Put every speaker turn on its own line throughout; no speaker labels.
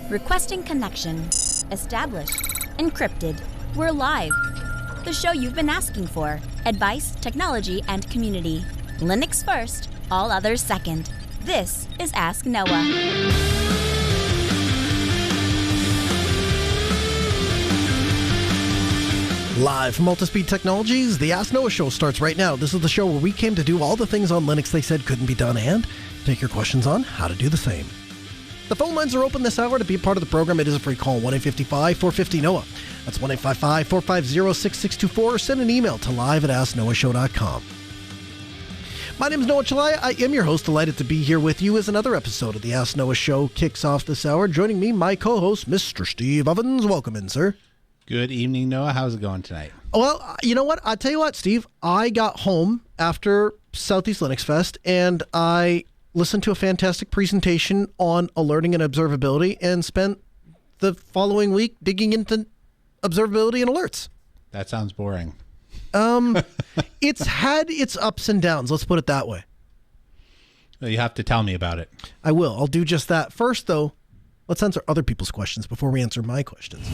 Requesting connection. Established. Encrypted. We're live. The show you've been asking for. Advice, technology, and community. Linux first, all others second. This is Ask Noah.
Live from Multispeed Technologies, the Ask Noah show starts right now. This is the show where we came to do all the things on Linux they said couldn't be done and take your questions on how to do the same. The phone lines are open this hour. To be a part of the program, it is a free call, 1-855-450-NOAH. That's 1-855-450-6624, or send an email to live@asknoahshow.com. My name is Noah Chalaya. I am your host. Delighted to be here with you as another episode of the Ask Noah show kicks off this hour. Joining me, my co-host, Mr. Steve Ovens. Welcome in, sir.
Good evening, Noah. How's it going tonight?
Well, you know what? I'll tell you what, Steve. I got home after Southeast Linux Fest, and I listened to a fantastic presentation on alerting and observability, and spent the following week digging into observability and alerts.
That sounds boring.
It's had its ups and downs. Let's put it that way.
Well, you have to tell me about it.
I will. I'll do just that. First, though, let's answer other people's questions before we answer my questions.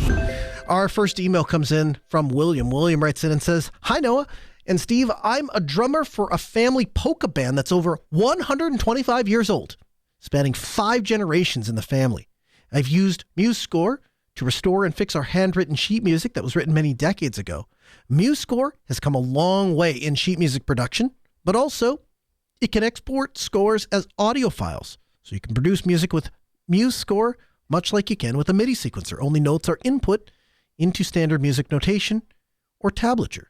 Our first email comes in from William. William writes in and says, "Hi, Noah and Steve. I'm a drummer for a family polka band that's over 125 years old, spanning 5 generations in the family. I've used MuseScore to restore and fix our handwritten sheet music that was written many decades ago. MuseScore has come a long way in sheet music production, but also it can export scores as audio files, so you can produce music with MuseScore much like you can with a MIDI sequencer. Only notes are input into standard music notation or tablature.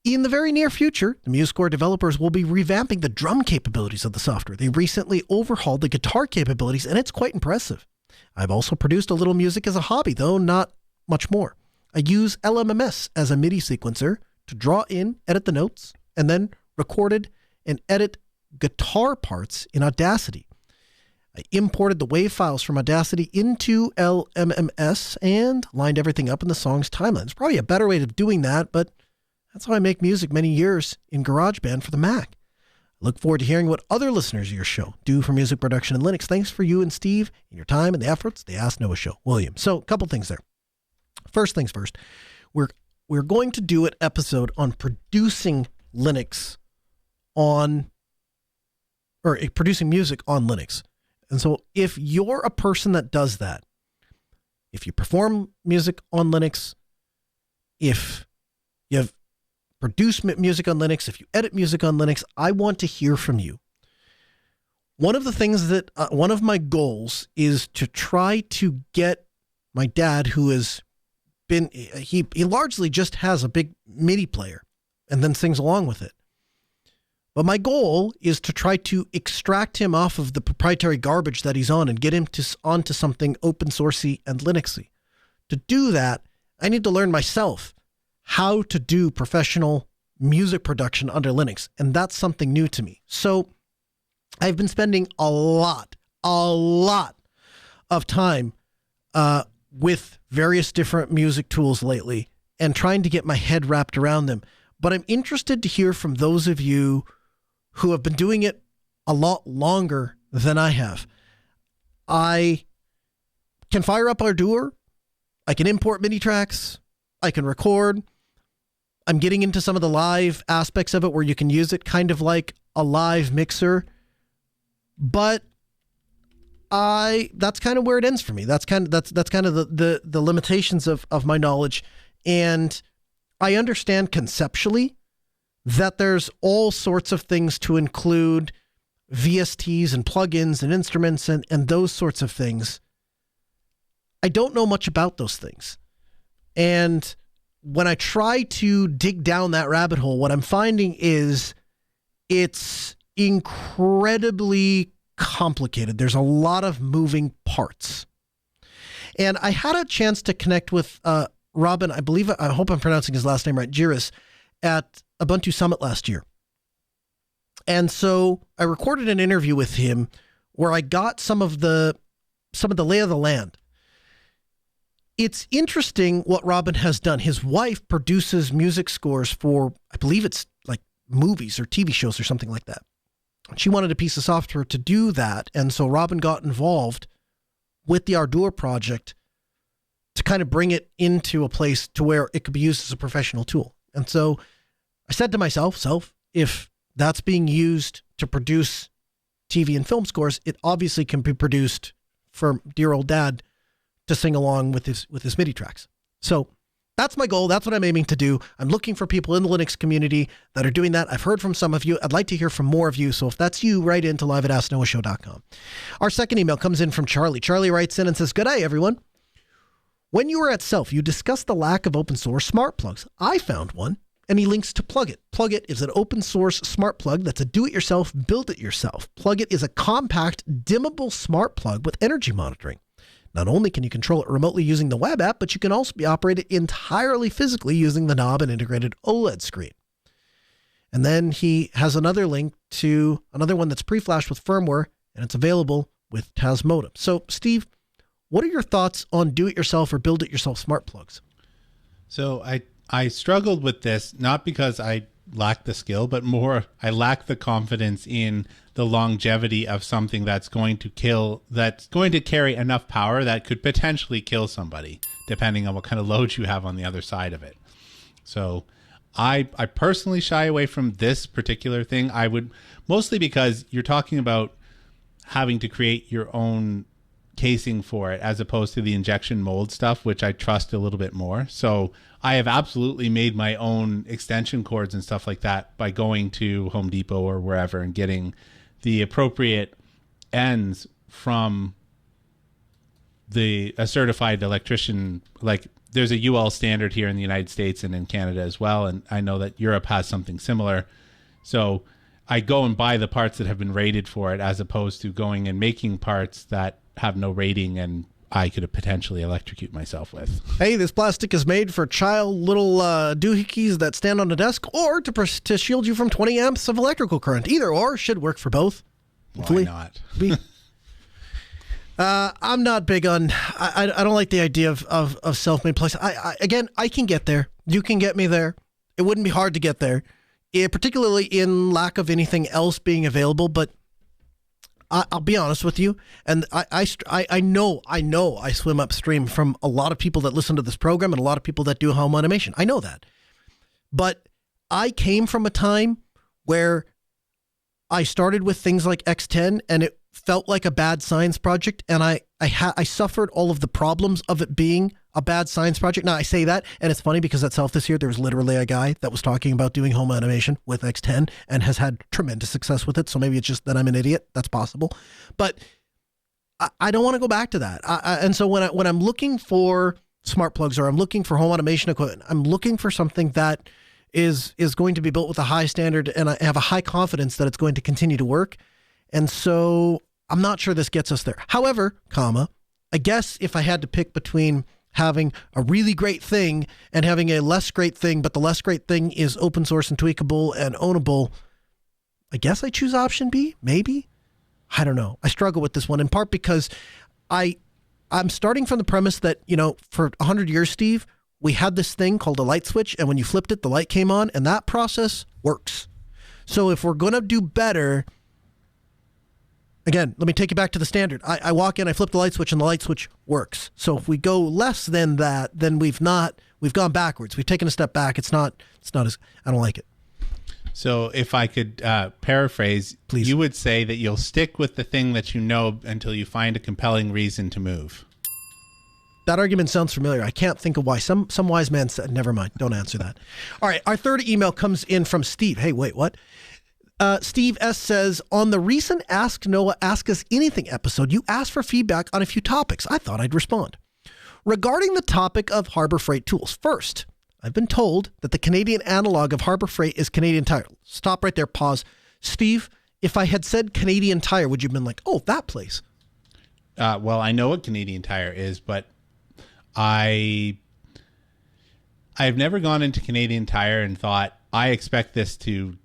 In the very near future, the MuseScore developers will be revamping the drum capabilities of the software. They recently overhauled the guitar capabilities, and it's quite impressive. I've also produced a little music as a hobby, though not much more. I use LMMS as a MIDI sequencer to draw in, edit the notes, and then recorded and edit guitar parts in Audacity. I imported the WAV files from Audacity into LMMS and lined everything up in the song's timeline. There's probably a better way of doing that, but that's how I make music many years in GarageBand for the Mac. I look forward to hearing what other listeners of your show do for music production in Linux. Thanks for you and Steve and your time and the efforts. The Ask Noah Show. William. So, a couple things there. First things first, we're going to do an episode on producing Linux on, or producing music on Linux. And so if you're a person that does that, if you perform music on Linux, if you have produced music on Linux, if you edit music on Linux, I want to hear from you. One of the things that, one of my goals is to try to get my dad, who has been, he largely just has a big MIDI player and then sings along with it. But my goal is to try to extract him off of the proprietary garbage that he's on and get him onto something open sourcey and Linuxy. To do that, I need to learn myself how to do professional music production under Linux. And that's something new to me. So I've been spending a lot of time with various different music tools lately and trying to get my head wrapped around them. But I'm interested to hear from those of you who have been doing it a lot longer than I have. I can fire up Ardour. I can import MIDI tracks. I can record. I'm getting into some of the live aspects of it where you can use it kind of like a live mixer. But that's kind of where it ends for me. That's kind of the limitations of my knowledge. And I understand conceptually that there's all sorts of things to include VSTs and plugins and instruments and those sorts of things. I don't know much about those things. And when I try to dig down that rabbit hole, what I'm finding is it's incredibly complicated. There's a lot of moving parts. And I had a chance to connect with Robin, I hope I'm pronouncing his last name right, Giris, at Ubuntu Summit last year. And so I recorded an interview with him where I got some of the lay of the land. It's interesting what Robin has done. His wife produces music scores for, I believe it's like movies or TV shows or something like that. She wanted a piece of software to do that, and so Robin got involved with the Ardour project to kind of bring it into a place to where it could be used as a professional tool. And so I said to myself, if that's being used to produce TV and film scores, it obviously can be produced for dear old dad to sing along with his MIDI tracks. So that's my goal. That's what I'm aiming to do. I'm looking for people in the Linux community that are doing that. I've heard from some of you. I'd like to hear from more of you. So if that's you, write into live@asknoahshow.com. Our second email comes in from Charlie. Charlie writes in and says, "Good day, everyone. When you were at Self, you discussed the lack of open source smart plugs. I found one." And he links to Plugit. Plugit is an open source smart plug that's a do-it-yourself, build-it-yourself. Plugit is a compact, dimmable smart plug with energy monitoring. Not only can you control it remotely using the web app, but you can also be operated entirely physically using the knob and integrated OLED screen. And then he has another link to another one that's pre-flashed with firmware, and it's available with TAS modem. So, Steve, what are your thoughts on do-it-yourself or build-it-yourself smart plugs?
So I struggled with this, not because I lack the skill, but more I lack the confidence in the longevity of something that's going to carry enough power that could potentially kill somebody, depending on what kind of load you have on the other side of it. So I personally shy away from this particular thing. I would, mostly because you're talking about having to create your own casing for it as opposed to the injection mold stuff, which I trust a little bit more. So I have absolutely made my own extension cords and stuff like that by going to Home Depot or wherever and getting the appropriate ends from a certified electrician. Like there's a UL standard here in the United States and in Canada as well. And I know that Europe has something similar. So I go and buy the parts that have been rated for it as opposed to going and making parts that have no rating and I could potentially electrocute myself with.
Hey, this plastic is made for child little doohickeys that stand on a desk or to shield you from 20 amps of electrical current. Either or should work for both.
Why not?
I'm not big on, I don't like the idea of self-made plugs. Again, I can get there. You can get me there. It wouldn't be hard to get there, particularly in lack of anything else being available, but I'll be honest with you, and I know I swim upstream from a lot of people that listen to this program and a lot of people that do home automation. I know that. But I came from a time where I started with things like X10 and it felt like a bad science project, and I suffered all of the problems of it being a bad science project. Now, I say that, and it's funny because at Self this year, there was literally a guy that was talking about doing home automation with X10 and has had tremendous success with it. So maybe it's just that I'm an idiot. That's possible. But I don't want to go back to that. And so when I'm looking for smart plugs or I'm looking for home automation equipment, I'm looking for something that is going to be built with a high standard, and I have a high confidence that it's going to continue to work. And so I'm not sure this gets us there. However, I guess if I had to pick between having a really great thing and having a less great thing, but the less great thing is open source and tweakable and ownable, I guess I choose option B, maybe? I don't know. I struggle with this one in part because I'm starting from the premise that, for 100 years, Steve, we had this thing called a light switch, and when you flipped it, the light came on, and that process works. So if we're going to do better, again, let me take you back to the standard. I walk in, I flip the light switch, and the light switch works. So if we go less than that, then we've gone backwards. We've taken a step back. It's not as, I don't like it.
So if I could paraphrase,
please,
you would say that you'll stick with the thing that you know until you find a compelling reason to move.
That argument sounds familiar. I can't think of why. Some wise man said, never mind. Don't answer that. All right. Our third email comes in from Steve. Hey, wait, what? Steve S. says, on the recent Ask Noah Ask Us Anything episode, you asked for feedback on a few topics. I thought I'd respond. Regarding the topic of Harbor Freight tools, first, I've been told that the Canadian analog of Harbor Freight is Canadian Tire. Stop right there. Pause. Steve, if I had said Canadian Tire, would you have been like, oh, that place?
Well, I know what Canadian Tire is, but I've never gone into Canadian Tire and thought, I expect this to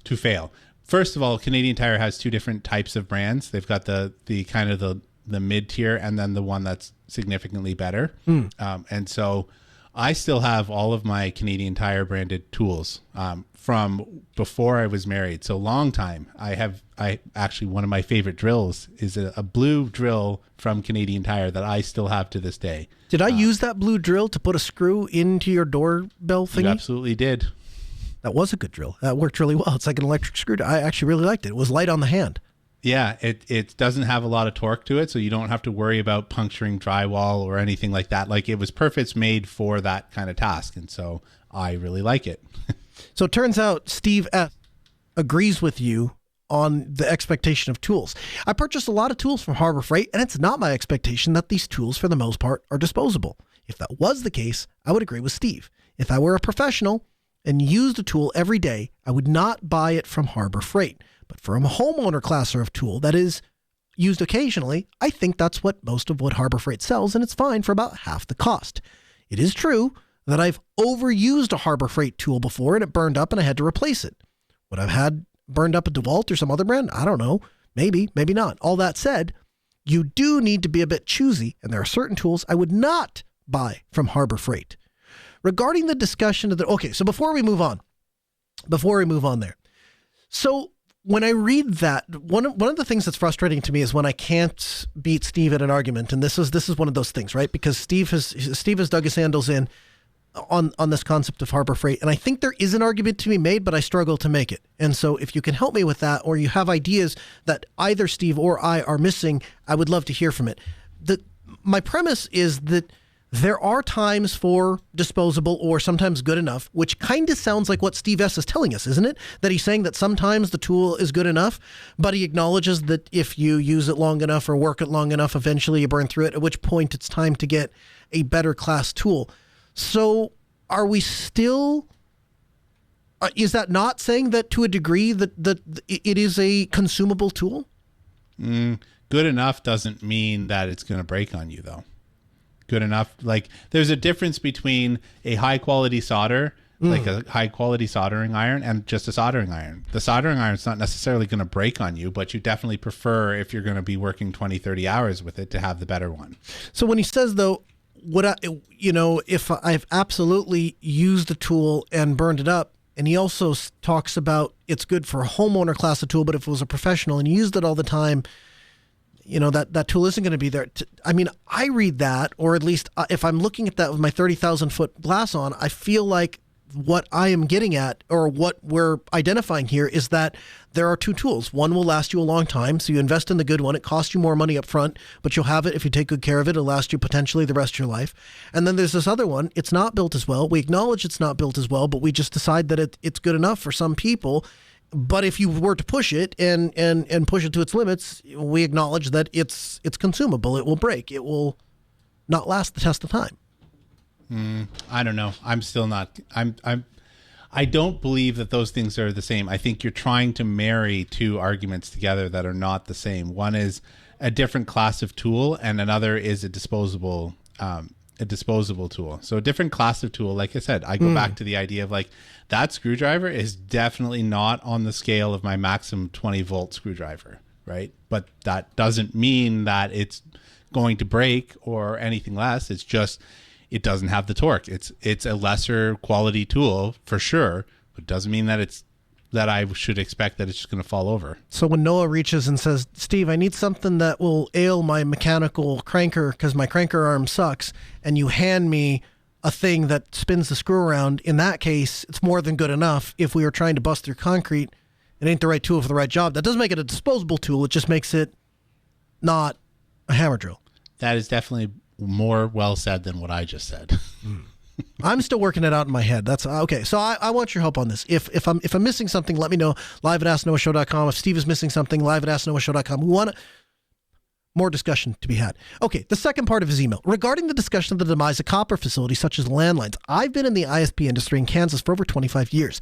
fail. First of all, Canadian Tire has two different types of brands. They've got the kind of the mid tier and then the one that's significantly better. And so I still have all of my Canadian Tire branded tools from before I was married. So long time. I actually, one of my favorite drills is a blue drill from Canadian Tire that I still have to this day.
Did I use that blue drill to put a screw into your doorbell thingy?
You absolutely did.
That was a good drill. That worked really well. It's like an electric screwdriver. I actually really liked it. It was light on the hand.
Yeah, it doesn't have a lot of torque to it, so you don't have to worry about puncturing drywall or anything like that. Like, it was perfect, made for that kind of task, and so I really like it.
So it turns out Steve F. agrees with you on the expectation of tools. I purchased a lot of tools from Harbor Freight, and it's not my expectation that these tools, for the most part, are disposable. If that was the case, I would agree with Steve. If I were a professional and used a tool every day, I would not buy it from Harbor Freight. But for a homeowner class of tool that is used occasionally, I think that's what most of what Harbor Freight sells, and it's fine for about half the cost. It is true that I've overused a Harbor Freight tool before and it burned up and I had to replace it. Would I've had burned up a DeWalt or some other brand? I don't know. Maybe, maybe not. All that said, you do need to be a bit choosy, and there are certain tools I would not buy from Harbor Freight. Regarding the discussion of the, okay, so before we move on there. So when I read that, one of the things that's frustrating to me is when I can't beat Steve at an argument, and this is one of those things, right? Because Steve has dug his handles in on this concept of Harbor Freight, and I think there is an argument to be made, but I struggle to make it. And so if you can help me with that, or you have ideas that either Steve or I are missing, I would love to hear from it. My premise is that there are times for disposable or sometimes good enough, which kind of sounds like what Steve S. is telling us, isn't it? That he's saying that sometimes the tool is good enough, but he acknowledges that if you use it long enough or work it long enough, eventually you burn through it, at which point it's time to get a better class tool. So are we still... is that not saying that to a degree that it is a consumable tool?
Good enough doesn't mean that it's going to break on you, though. Good enough, like, there's a difference between a high quality solder, like a high quality soldering iron, and just a soldering iron. The soldering iron's not necessarily going to break on you, but you definitely prefer, if you're going to be working 20-30 hours with it, to have the better one.
So when he says, though, if I've absolutely used the tool and burned it up, and he also talks about it's good for a homeowner class of tool, but if it was a professional and you used it all the time, that tool isn't going to be there. I read that, or at least if I'm looking at that with my 30,000 foot glass on, I feel like what I am getting at, or what we're identifying here, is that there are two tools. One will last you a long time, so you invest in the good one. It costs you more money up front, but you'll have it if you take good care of it. It'll last you potentially the rest of your life. And then there's this other one. It's not built as well. We acknowledge it's not built as well, but we just decide that it's good enough for some people. But if you were to push it and push it to its limits, we acknowledge that it's consumable. It will break. It will not last the test of time.
I don't know. I'm still not. I don't believe that those things are the same. I think you're trying to marry two arguments together that are not the same. One is a different class of tool, and another is a disposable tool. So a different class of tool. Like I said, I go back to the idea of, like, that screwdriver is definitely not on the scale of my Maxim 20 volt screwdriver, right? But that doesn't mean that it's going to break or anything less. It's just, it doesn't have the torque. It's a lesser quality tool for sure, but it doesn't mean that I should expect that it's just going to fall over.
So when Noah reaches and says, Steve, I need something that will ail my mechanical cranker because my cranker arm sucks, and you hand me a thing that spins the screw around, in that case, it's more than good enough. If we were trying to bust through concrete, it ain't the right tool for the right job. That doesn't make it a disposable tool. It just makes it not a hammer drill.
That is definitely more well said than what I just said.
I'm still working it out in my head. That's okay. So I want your help on this. If I'm missing something, let me know. live@asknoahshow.com. If Steve is missing something, live@asknoahshow.com. We want more discussion to be had. Okay, the second part of his email. Regarding the discussion of the demise of copper facilities such as landlines, I've been in the ISP industry in Kansas for over 25 years.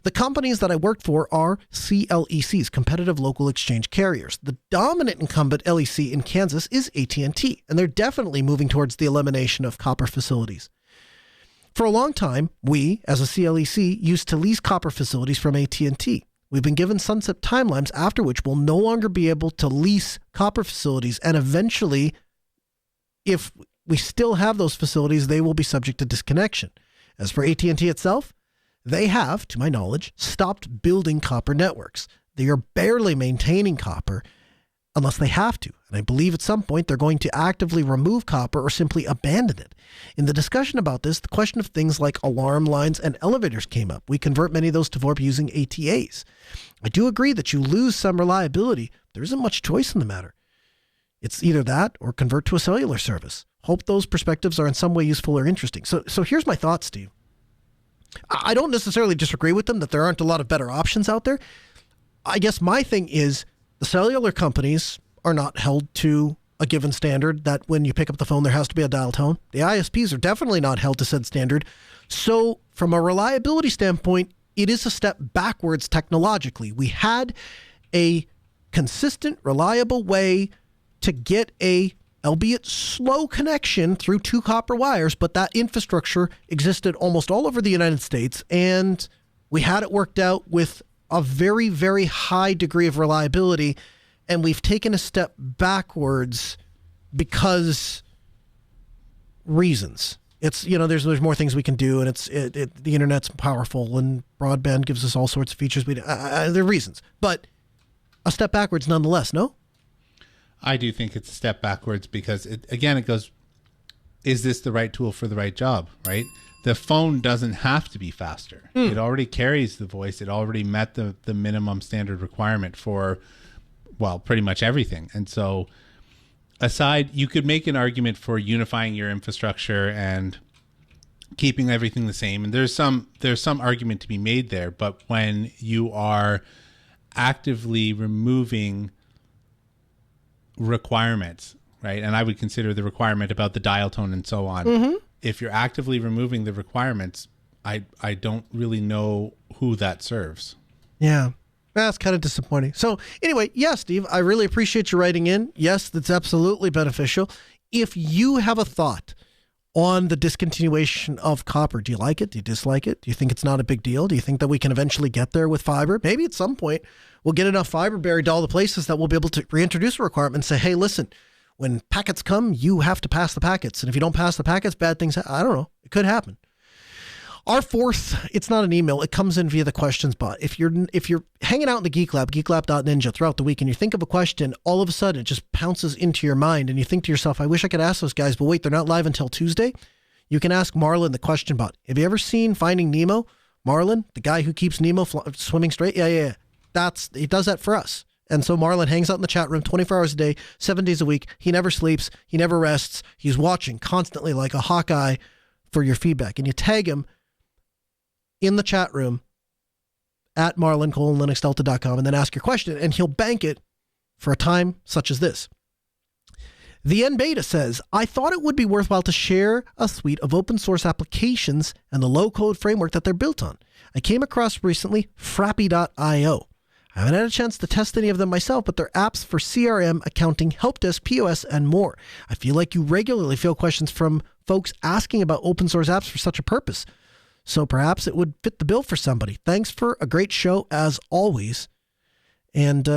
The companies that I worked for are CLECs, competitive local exchange carriers. The dominant incumbent LEC in Kansas is AT&T, and they're definitely moving towards the elimination of copper facilities. For a long time, we, as a CLEC, used to lease copper facilities from AT&T. We've been given sunset timelines after which we'll no longer be able to lease copper facilities, and eventually, if we still have those facilities, they will be subject to disconnection. As for AT&T itself, they have, to my knowledge, stopped building copper networks. They are barely maintaining copper unless they have to. And I believe at some point they're going to actively remove copper or simply abandon it. In the discussion about this, the question of things like alarm lines and elevators came up. We convert many of those to VoIP using ATAs. I do agree that you lose some reliability. There isn't much choice in the matter. It's either that or convert to a cellular service. Hope those perspectives are in some way useful or interesting. So here's my thoughts, Steve. I don't necessarily disagree with them that there aren't a lot of better options out there. I guess my thing is the cellular companies are not held to a given standard that when you pick up the phone, there has to be a dial tone. The ISPs are definitely not held to said standard. So from a reliability standpoint, it is a step backwards technologically. We had a consistent, reliable way to get a, albeit slow, connection through 2 copper wires, but that infrastructure existed almost all over the United States, and we had it worked out with a very, very high degree of reliability, and we've taken a step backwards because reasons. It's, there's more things we can do, and the internet's powerful, and broadband gives us all sorts of features. There are reasons, but a step backwards nonetheless, no?
I do think it's a step backwards because, it goes, is this the right tool for the right job, right? The phone doesn't have to be faster. It already carries the voice. It already met the minimum standard requirement for, well, pretty much everything. And so you could make an argument for unifying your infrastructure and keeping everything the same. And there's some argument to be made there. But when you are actively removing requirements, right? And I would consider the requirement about the dial tone and so on. Mm-hmm. If you're actively removing the requirements, I don't really know who that serves.
Yeah, that's kind of disappointing. So anyway, yeah, Steve, I really appreciate you writing in. Yes, that's absolutely beneficial. If you have a thought on the discontinuation of copper, do you like it? Do you dislike it? Do you think it's not a big deal? Do you think that we can eventually get there with fiber? Maybe at some point we'll get enough fiber buried to all the places that we'll be able to reintroduce a requirement and say, hey, listen, when packets come, you have to pass the packets. And if you don't pass the packets, bad things I don't know. It could happen. Our fourth, it's not an email. It comes in via the questions bot. If you're hanging out in the Geek Lab, geeklab.ninja throughout the week, and you think of a question, all of a sudden it just pounces into your mind, and you think to yourself, I wish I could ask those guys, but wait, they're not live until Tuesday. You can ask Marlon the question bot. Have you ever seen Finding Nemo? Marlon, the guy who keeps Nemo swimming straight? Yeah. He does that for us. And so Marlon hangs out in the chat room 24 hours a day, 7 days a week. He never sleeps. He never rests. He's watching constantly like a hawk eye for your feedback. And you tag him in the chat room at marlon@linuxdelta.com and then ask your question, and he'll bank it for a time such as this. The NBeta says, I thought it would be worthwhile to share a suite of open source applications and the low-code framework that they're built on. I came across recently Frappy.io. I haven't had a chance to test any of them myself, but they're apps for CRM, accounting, help desk, POS, and more. I feel like you regularly field questions from folks asking about open source apps for such a purpose. So perhaps it would fit the bill for somebody. Thanks for a great show as always. And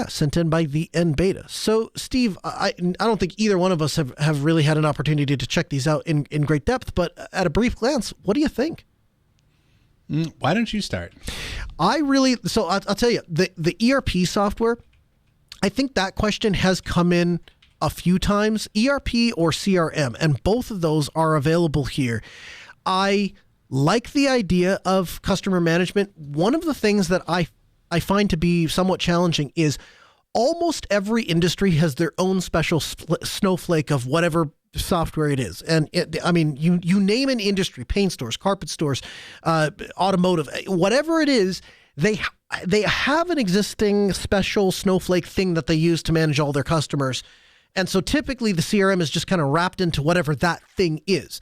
sent in by the NBeta. So Steve, I don't think either one of us have really had an opportunity to check these out in great depth, but at a brief glance, what do you think?
Why don't you start?
I'll tell you, the ERP software, I think that question has come in a few times, ERP or CRM, and both of those are available here. I like the idea of customer management. One of the things that I find to be somewhat challenging is almost every industry has their own special snowflake of whatever software it is. And you name an industry, paint stores, carpet stores, automotive, whatever it is, they have an existing special snowflake thing that they use to manage all their customers. And so typically the CRM is just kind of wrapped into whatever that thing is.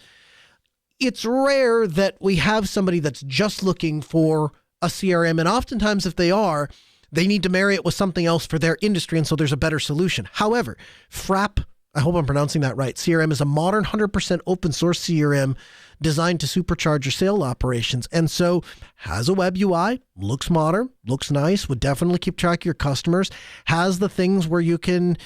It's rare that we have somebody that's just looking for a CRM. And oftentimes if they are, they need to marry it with something else for their industry. And so there's a better solution. However, Frapp, I hope I'm pronouncing that right, CRM is a modern 100% open source CRM designed to supercharge your sale operations. And so has a web UI, looks modern, looks nice, would definitely keep track of your customers, has the things where you can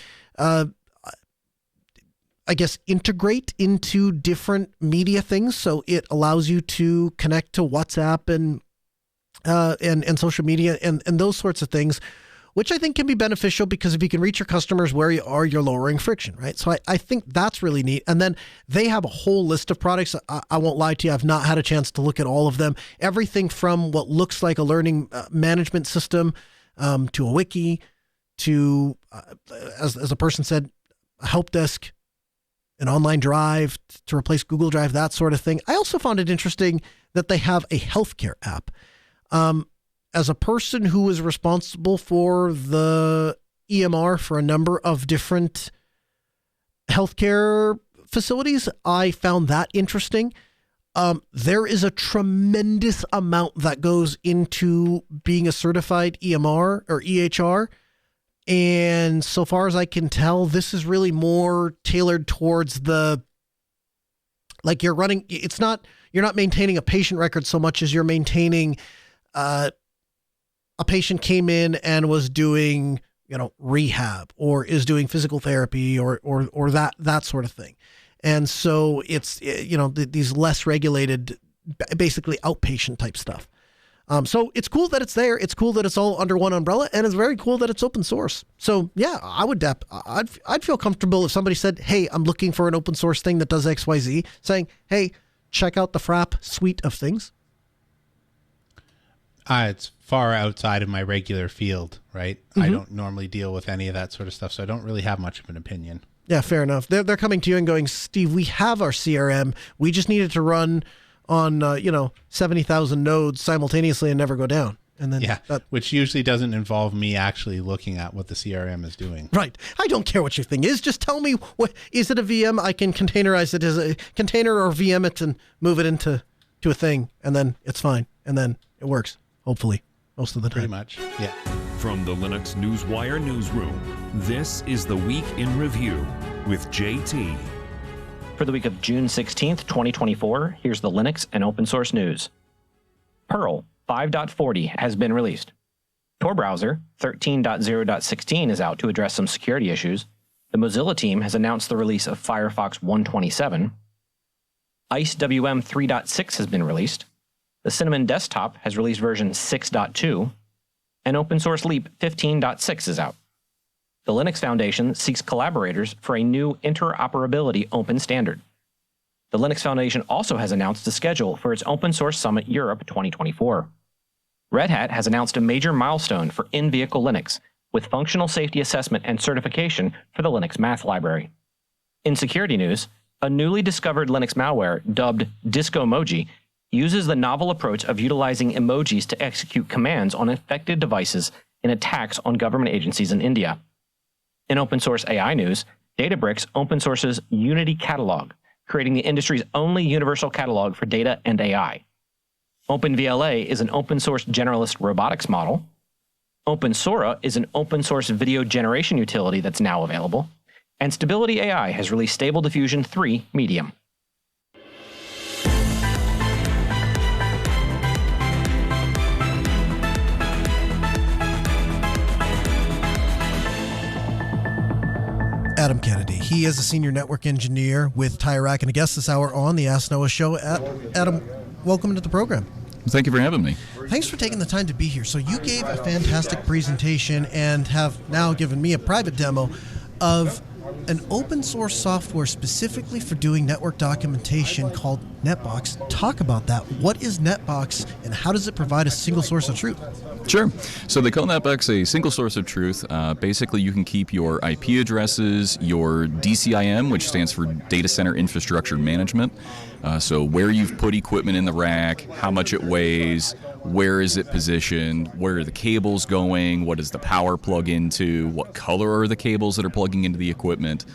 I guess, integrate into different media things. So it allows you to connect to WhatsApp and social media and those sorts of things, which I think can be beneficial because if you can reach your customers where you are, you're lowering friction, right? So I think that's really neat. And then they have a whole list of products. I won't lie to you. I've not had a chance to look at all of them. Everything from what looks like a learning management system to a wiki to, as a person said, a help desk, an online drive to replace Google Drive, that sort of thing. I also found it interesting that they have a healthcare app. As a person who was responsible for the EMR for a number of different healthcare facilities, I found that interesting. There is a tremendous amount that goes into being a certified EMR or EHR. And so far as I can tell, this is really more tailored towards you're not maintaining a patient record so much as you're maintaining, a patient came in and was doing, rehab or is doing physical therapy or that sort of thing. And so it's, these less regulated, basically outpatient type stuff. So it's cool that it's there. It's cool that it's all under one umbrella, and it's very cool that it's open source. So yeah, I'd feel comfortable if somebody said, "Hey, I'm looking for an open source thing that does XYZ," saying, "Hey, check out the Frapp suite of things."
It's far outside of my regular field, right?
Mm-hmm.
I don't normally deal with any of that sort of stuff, so I don't really have much of an opinion.
Yeah, fair enough. They're coming to you and going, "Steve, we have our CRM. We just need it to run on 70,000 nodes simultaneously and never go down." And then
which usually doesn't involve me actually looking at what the CRM is doing.
Right. I don't care what your thing is. Just tell me, what is it? A VM? I can containerize it as a container or VM it and move it into a thing, and then it's fine, and then it works. Hopefully, most of the time.
Pretty much. Yeah.
From the Linux Newswire newsroom, this is the Week in Review with JT.
For the week of June 16th, 2024, here's the Linux and open source news. Perl 5.40 has been released. Tor browser 13.0.16 is out to address some security issues. The Mozilla team has announced the release of Firefox 127. IceWM 3.6 has been released. The Cinnamon desktop has released version 6.2. And Open Source Leap 15.6 is out. The Linux Foundation seeks collaborators for a new interoperability open standard. The Linux Foundation also has announced a schedule for its Open Source Summit Europe 2024. Red Hat has announced a major milestone for in-vehicle Linux, with functional safety assessment and certification for the Linux Math Library. In security news, a newly discovered Linux malware dubbed Discomoji uses the novel approach of utilizing emojis to execute commands on infected devices in attacks on government agencies in India. In open source AI news, Databricks open sources Unity Catalog, creating the industry's only universal catalog for data and AI. OpenVLA is an open source generalist robotics model. OpenSora is an open source video generation utility that's now available. And Stability AI has released Stable Diffusion 3 Medium.
Adam Kennedy. He is a senior network engineer with TireRack and a guest this hour on the Ask Noah show. Adam, welcome to the program.
Thank you for having me.
Thanks for taking the time to be here. So you gave a fantastic presentation and have now given me a private demo of an open source software specifically for doing network documentation called NetBox. Talk about that. What is NetBox and how does it provide a single source of truth?
Sure. So they call NetBox a single source of truth. Basically, you can keep your IP addresses, your DCIM, which stands for Data Center Infrastructure Management. So where you've put equipment in the rack, how much it weighs, where is it positioned, where are the cables going, what does the power plug into, what color are the cables that are plugging into the equipment.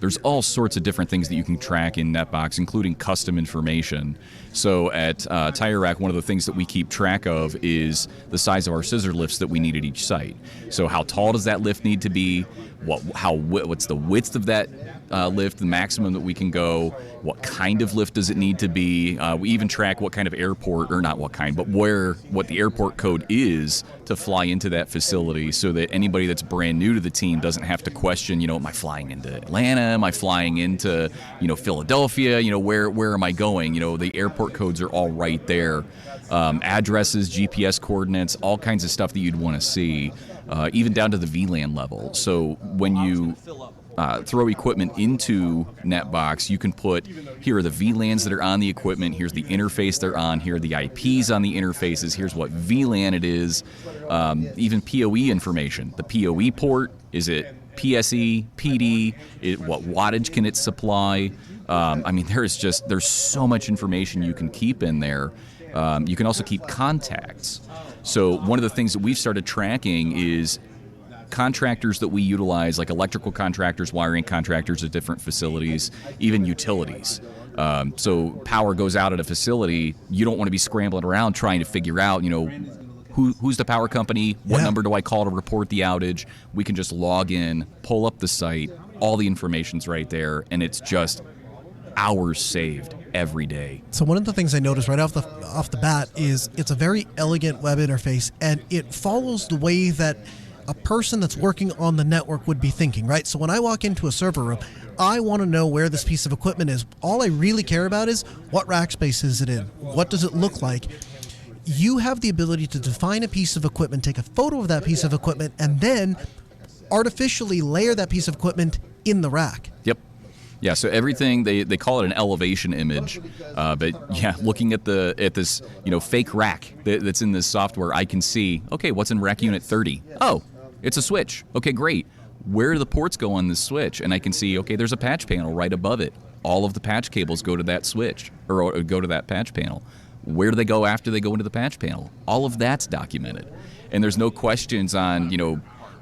There's all sorts of different things that you can track in NetBox, including custom information. So at TireRack, one of the things that we keep track of is the size of our scissor lifts that we need at each site. So how tall does that lift need to be? what's the width of that lift, the maximum that we can go, what kind of lift does it need to be. We even track what kind of airport, or not what kind, but what the airport code is to fly into that facility, so that anybody that's brand new to the team doesn't have to question, am I flying into Atlanta? Am I flying into, Philadelphia? Where am I going? The airport codes are all right there. Addresses, GPS coordinates, all kinds of stuff that you'd want to see, even down to the VLAN level. So when you throw equipment into NetBox, you can put, here are the VLANs that are on the equipment, here's the interface they're on, here are the IPs on the interfaces, here's what VLAN it is, even PoE information. The PoE port, is it PSE, PD, what wattage can it supply? There's so much information you can keep in there. You can also keep contacts. So one of the things that we've started tracking is contractors that we utilize, like electrical contractors, wiring contractors at different facilities, even utilities. So power goes out at a facility, you don't want to be scrambling around trying to figure out, who's the power company, what number do I call to report the outage. We can just log in, pull up the site, all the information's right there, and it's just hours saved every day.
So one of the things I noticed right off the bat is it's a very elegant web interface, and it follows the way that a person that's working on the network would be thinking, right? So when I walk into a server room, I want to know where this piece of equipment is. All I really care about is what rack space is it in? What does it look like? You have the ability to define a piece of equipment, take a photo of that piece of equipment, and then artificially layer that piece of equipment in the rack.
Yep. Yeah, so everything, they call it an elevation image, but yeah, looking at this fake rack that's in this software, I can see, okay, what's in rack unit 30? Oh, it's a switch. Okay, great. Where do the ports go on this switch? And I can see, okay, there's a patch panel right above it. All of the patch cables go to that switch, or go to that patch panel. Where do they go after they go into the patch panel? All of that's documented. And there's no questions on,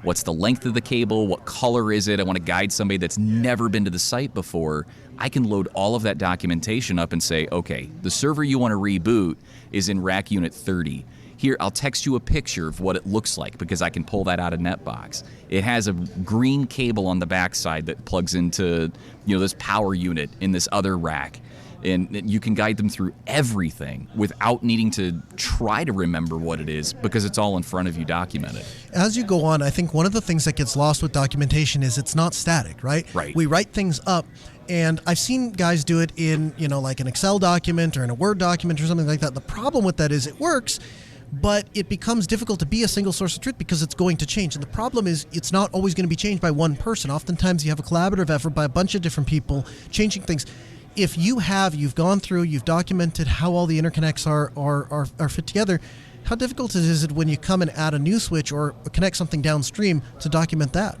what's the length of the cable? What color is it? I want to guide somebody that's never been to the site before. I can load all of that documentation up and say, okay, the server you want to reboot is in rack unit 30. Here, I'll text you a picture of what it looks like because I can pull that out of NetBox. It has a green cable on the backside that plugs into, this power unit in this other rack. And you can guide them through everything without needing to try to remember what it is because it's all in front of you documented.
As you go on, I think one of the things that gets lost with documentation is it's not static, right?
Right.
We write things up, and I've seen guys do it in, like an Excel document or in a Word document or something like that. The problem with that is it works, but it becomes difficult to be a single source of truth because it's going to change. And the problem is it's not always going to be changed by one person. Oftentimes you have a collaborative effort by a bunch of different people changing things. If you've gone through, you've documented how all the interconnects are fit together, how difficult is it when you come and add a new switch or connect something downstream to document that?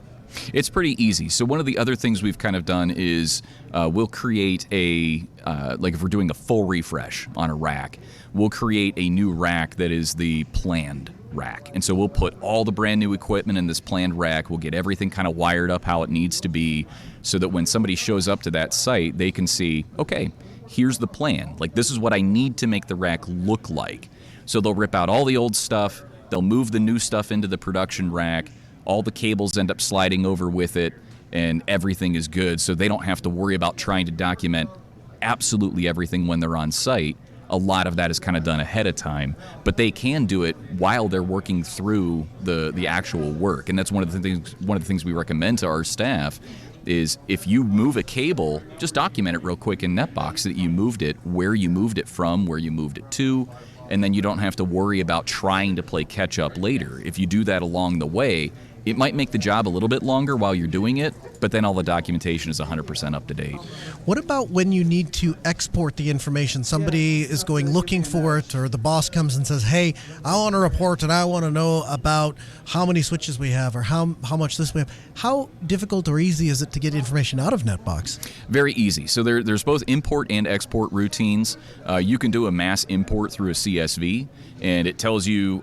It's pretty easy. So one of the other things we've kind of done is we'll create like if we're doing a full refresh on a rack, we'll create a new rack that is the planned rack. And so we'll put all the brand new equipment in this planned rack. We'll get everything kind of wired up how it needs to be so that when somebody shows up to that site, they can see, okay, here's the plan. Like, this is what I need to make the rack look like. So they'll rip out all the old stuff. They'll move the new stuff into the production rack. All the cables end up sliding over with it, and everything is good. So they don't have to worry about trying to document absolutely everything when they're on site. A lot of that is kind of done ahead of time, but they can do it while they're working through the actual work. And that's one of the things we recommend to our staff is if you move a cable, just document it real quick in NetBox that you moved it, where you moved it from, where you moved it to, and then you don't have to worry about trying to play catch up later. If you do that along the way, it might make the job a little bit longer while you're doing it, but then all the documentation is 100% up to date.
What about when you need to export the information? Somebody is going looking for it, or the boss comes and says, hey, I want a report and I want to know about how many switches we have or how much this we have. How difficult or easy is it to get information out of NetBox?
Very easy. So there's both import and export routines. You can do a mass import through a CSV, and it tells you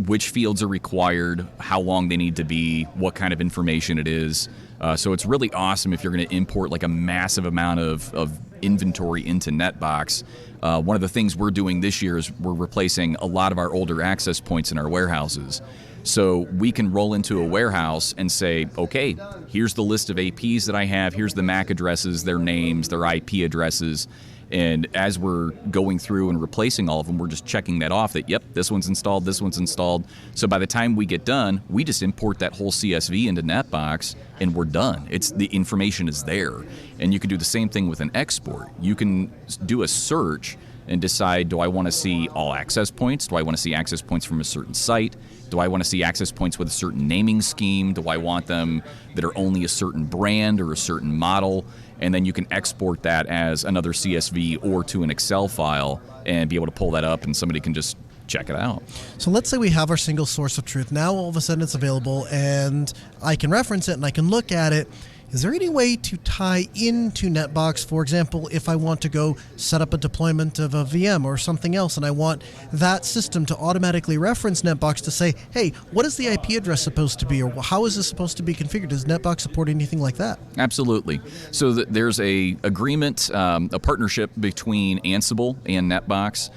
which fields are required, how long they need to be, be, what kind of information it is. So it's really awesome if you're going to import like a massive amount of inventory into NetBox. One of the things we're doing this year is we're replacing a lot of our older access points in our warehouses. So we can roll into a warehouse and say, okay, here's the list of APs that I have, here's the MAC addresses, their names, their IP addresses. And as we're going through and replacing all of them, we're just checking that off that, yep, this one's installed, this one's installed. So by the time we get done, we just import that whole CSV into NetBox and we're done. The information is there. And you can do the same thing with an export. You can do a search and decide, do I want to see all access points? Do I want to see access points from a certain site? Do I want to see access points with a certain naming scheme? Do I want them that are only a certain brand or a certain model? And then you can export that as another CSV or to an Excel file and be able to pull that up and somebody can just check it out.
So let's say we have our single source of truth. Now all of a sudden it's available and I can reference it and I can look at it. Is there any way to tie into NetBox? For example, if I want to go set up a deployment of a VM or something else and I want that system to automatically reference NetBox to say, hey, what is the IP address supposed to be, or how is this supposed to be configured? Does NetBox support anything like that?
Absolutely. So there's a agreement, a partnership between Ansible and NetBox.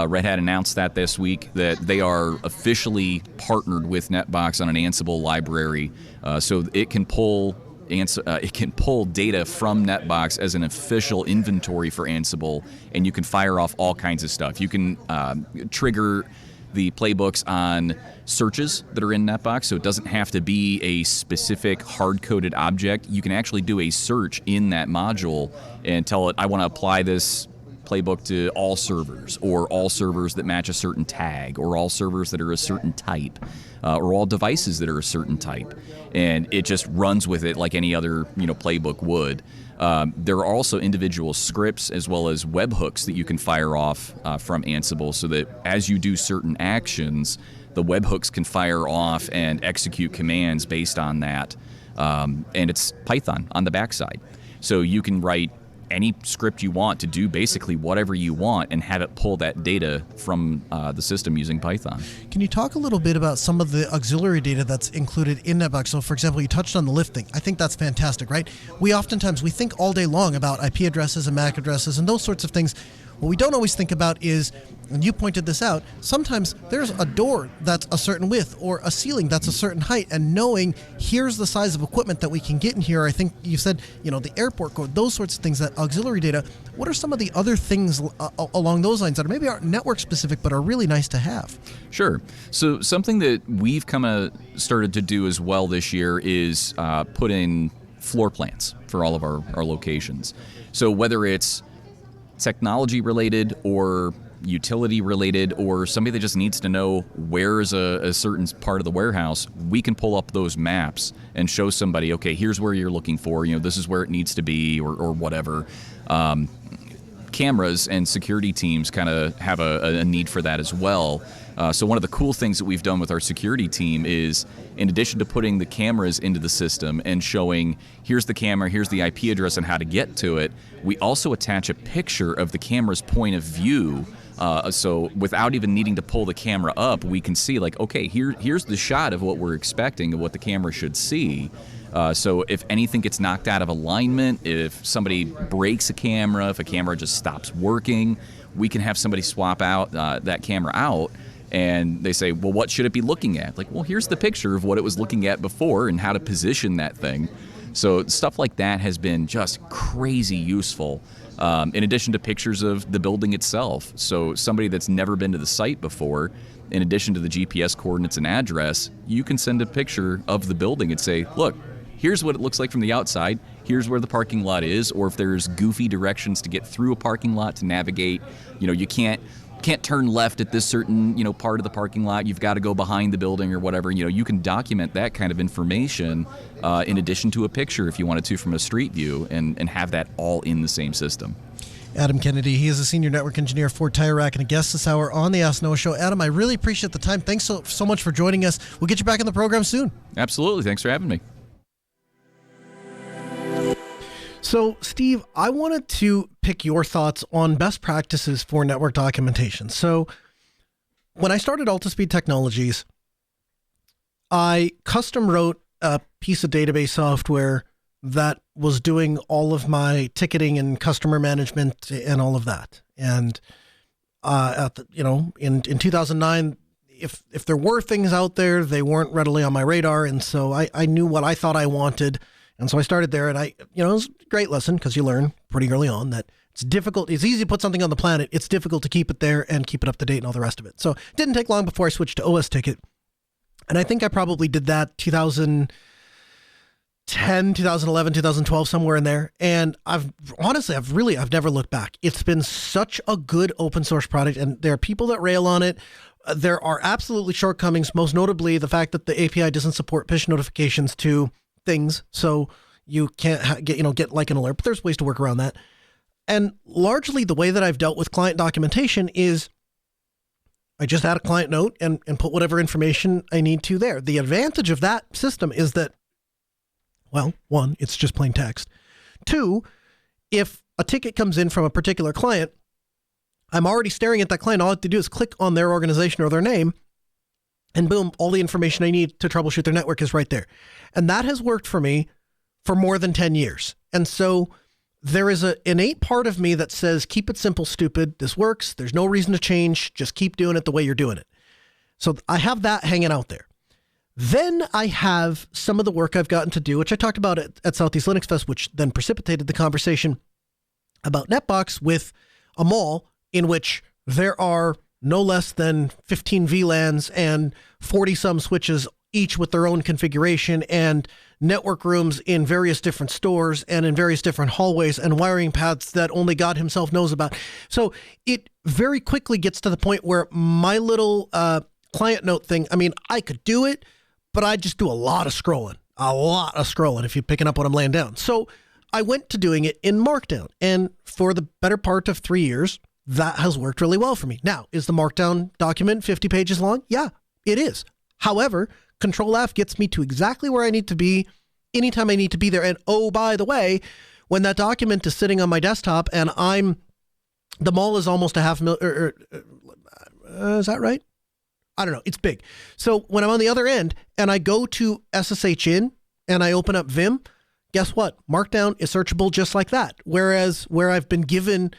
Red Hat announced that this week, that they are officially partnered with NetBox on an Ansible library, so it can pull data from NetBox as an official inventory for Ansible, and you can fire off all kinds of stuff. You can trigger the playbooks on searches that are in NetBox, so it doesn't have to be a specific hard-coded object. You can actually do a search in that module and tell it, I want to apply this playbook to all servers, or all servers that match a certain tag, or all servers that are a certain type, or all devices that are a certain type, and it just runs with it like any other playbook would. There are also individual scripts as well as webhooks that you can fire off from Ansible, so that as you do certain actions, the webhooks can fire off and execute commands based on that, and it's Python on the backside, so you can write any script you want to do basically whatever you want and have it pull that data from the system using Python.
Can you talk a little bit about some of the auxiliary data that's included in NetBox? So for example, you touched on the lift thing. I think that's fantastic, right? We think all day long about IP addresses and MAC addresses and those sorts of things. What we don't always think about is, and you pointed this out, sometimes there's a door that's a certain width or a ceiling that's a certain height, and knowing here's the size of equipment that we can get in here. I think you said, the airport code, those sorts of things, that auxiliary data. What are some of the other things along those lines that are maybe aren't network specific but are really nice to have?
Sure. So something that we've kind of started to do as well this year is put in floor plans for all of our locations. So whether it's technology related or utility related, or somebody that just needs to know where's a certain part of the warehouse, we can pull up those maps and show somebody, okay, here's where you're looking for, this is where it needs to be, or whatever. Cameras and security teams kind of have a need for that as well. So one of the cool things that we've done with our security team is, in addition to putting the cameras into the system and showing, here's the camera, here's the IP address and how to get to it, we also attach a picture of the camera's point of view. So without even needing to pull the camera up, we can see okay, here's the shot of what we're expecting of what the camera should see. So if anything gets knocked out of alignment, if somebody breaks a camera, if a camera just stops working, we can have somebody swap out that camera out, and they say, well, what should it be looking at? Well, here's the picture of what it was looking at before and how to position that thing. So stuff like that has been just crazy useful, in addition to pictures of the building itself. So somebody that's never been to the site before, in addition to the GPS coordinates and address, you can send a picture of the building and say, look, here's what it looks like from the outside, here's where the parking lot is, or if there's goofy directions to get through a parking lot to navigate, you can't turn left at this certain, part of the parking lot, you've got to go behind the building or whatever, you can document that kind of information in addition to a picture if you wanted to from a street view, and have that all in the same system.
Adam Kennedy, he is a senior network engineer for Tire Rack and a guest this hour on the Ask Noah Show. Adam, I really appreciate the time. Thanks so much for joining us. We'll get you back in the program soon.
Absolutely. Thanks for having me.
So, Steve, I wanted to pick your thoughts on best practices for network documentation. So, when I started AltaSpeed Technologies, I custom wrote a piece of database software that was doing all of my ticketing and customer management and all of that. And in 2009, if there were things out there, they weren't readily on my radar. And so I knew what I thought I wanted. And so I started there, and it was a great lesson because you learn pretty early on that it's difficult. It's easy to put something on the planet. It's difficult to keep it there and keep it up to date and all the rest of it. So it didn't take long before I switched to OS Ticket. And I think I probably did that 2010, 2011, 2012, somewhere in there. And I've never looked back. It's been such a good open source product, and there are people that rail on it. There are absolutely shortcomings, most notably the fact that the API doesn't support push notifications to things. So you can't get like an alert, but there's ways to work around that. And largely the way that I've dealt with client documentation is I just add a client note and put whatever information I need to there. The advantage of that system is that, well, one, it's just plain text. Two, if a ticket comes in from a particular client, I'm already staring at that client. All I have to do is click on their organization or their name, and boom, all the information I need to troubleshoot their network is right there. And that has worked for me for more than 10 years. And so there is an innate part of me that says, keep it simple, stupid. This works. There's no reason to change. Just keep doing it the way you're doing it. So I have that hanging out there. Then I have some of the work I've gotten to do, which I talked about at Southeast Linux Fest, which then precipitated the conversation about Netbox with a mall in which there are no less than 15 VLANs and 40 some switches, each with their own configuration, and network rooms in various different stores and in various different hallways and wiring paths that only God himself knows about. So it very quickly gets to the point where my little client note thing, I could do it, but I just do a lot of scrolling if you're picking up what I'm laying down. So I went to doing it in Markdown, and for the better part of 3 years, that has worked really well for me. Now, is the Markdown document 50 pages long? Yeah, it is. However, Control F gets me to exactly where I need to be anytime I need to be there. And oh, by the way, when that document is sitting on my desktop and the mall is almost a half million, is that right? I don't know. It's big. So when I'm on the other end and I go to SSH in and I open up Vim, guess what? Markdown is searchable just like that. Whereas where I've been given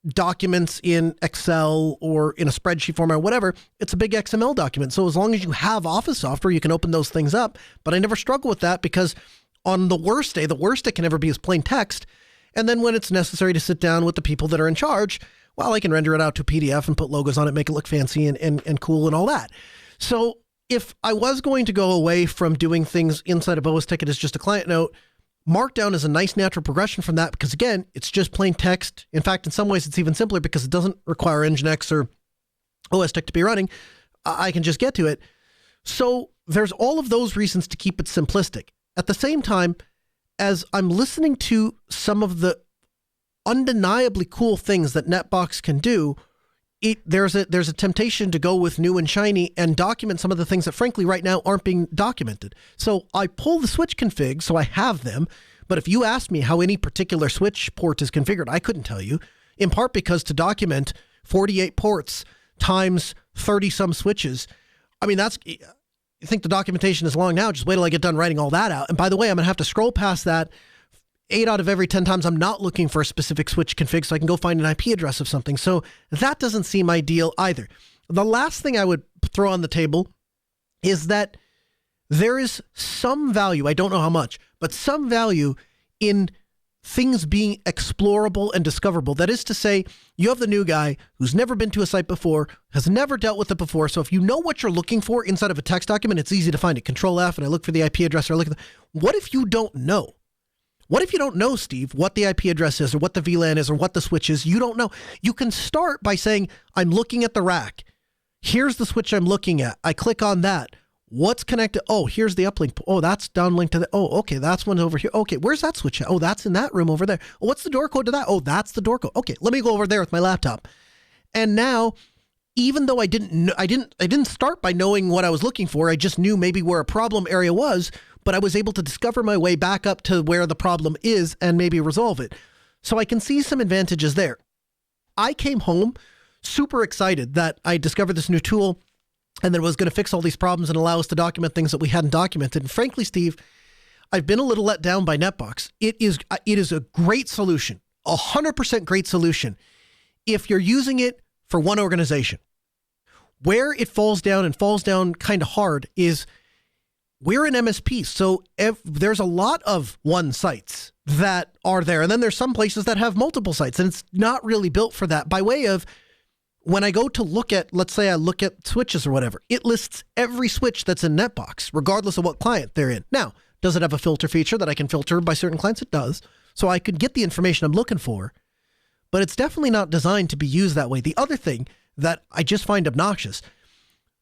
documents in Excel or in a spreadsheet format or whatever, it's a big XML document. So as long as you have Office software, you can open those things up. But I never struggle with that because on the worst day, the worst it can ever be is plain text. And then when it's necessary to sit down with the people that are in charge, well, I can render it out to PDF and put logos on it, make it look fancy and cool and all that. So if I was going to go away from doing things inside of OS Ticket as just a client note, Markdown is a nice natural progression from that because, again, it's just plain text. In fact, in some ways, it's even simpler because it doesn't require Nginx or OS Ticket to be running. I can just get to it. So there's all of those reasons to keep it simplistic. At the same time, as I'm listening to some of the undeniably cool things that Netbox can do, there's a temptation to go with new and shiny and document some of the things that, frankly, right now aren't being documented. So I pull the switch config, so I have them. But if you asked me how any particular switch port is configured, I couldn't tell you, in part because to document 48 ports times 30-some switches, you think the documentation is long now, just wait till I get done writing all that out. And by the way, I'm going to have to scroll past that 8 out of every 10 times I'm not looking for a specific switch config, so I can go find an IP address of something. So that doesn't seem ideal either. The last thing I would throw on the table is that there is some value, I don't know how much, but some value in things being explorable and discoverable. That is to say, you have the new guy who's never been to a site before, has never dealt with it before. So if you know what you're looking for inside of a text document, it's easy to find it. Control F, and I look for the IP address, or I look at what if you don't know? What if you don't know, Steve, what the IP address is or what the VLAN is or what the switch is? You don't know. You can start by saying, I'm looking at the rack. Here's the switch I'm looking at. I click on that. What's connected? Oh, here's the uplink. Oh, that's downlink to the, oh, okay, that's one over here. Okay, where's that switch at? Oh, that's in that room over there. Oh, what's the door code to that? Oh, that's the door code. Okay, let me go over there with my laptop. And now, even though I didn't start by knowing what I was looking for, I just knew maybe where a problem area was, but I was able to discover my way back up to where the problem is and maybe resolve it. So I can see some advantages there. I came home super excited that I discovered this new tool and that it was going to fix all these problems and allow us to document things that we hadn't documented. And frankly, Steve, I've been a little let down by NetBox. It is a great solution, 100% great solution if you're using it for one organization. Where it falls down kind of hard is we're an MSP. So there's a lot of one sites that are there. And then there's some places that have multiple sites, and it's not really built for that. By way of, when I go to look at, let's say I look at switches or whatever, it lists every switch that's in NetBox, regardless of what client they're in. Now, does it have a filter feature that I can filter by certain clients? It does. So I could get the information I'm looking for, but it's definitely not designed to be used that way. The other thing that I just find obnoxious,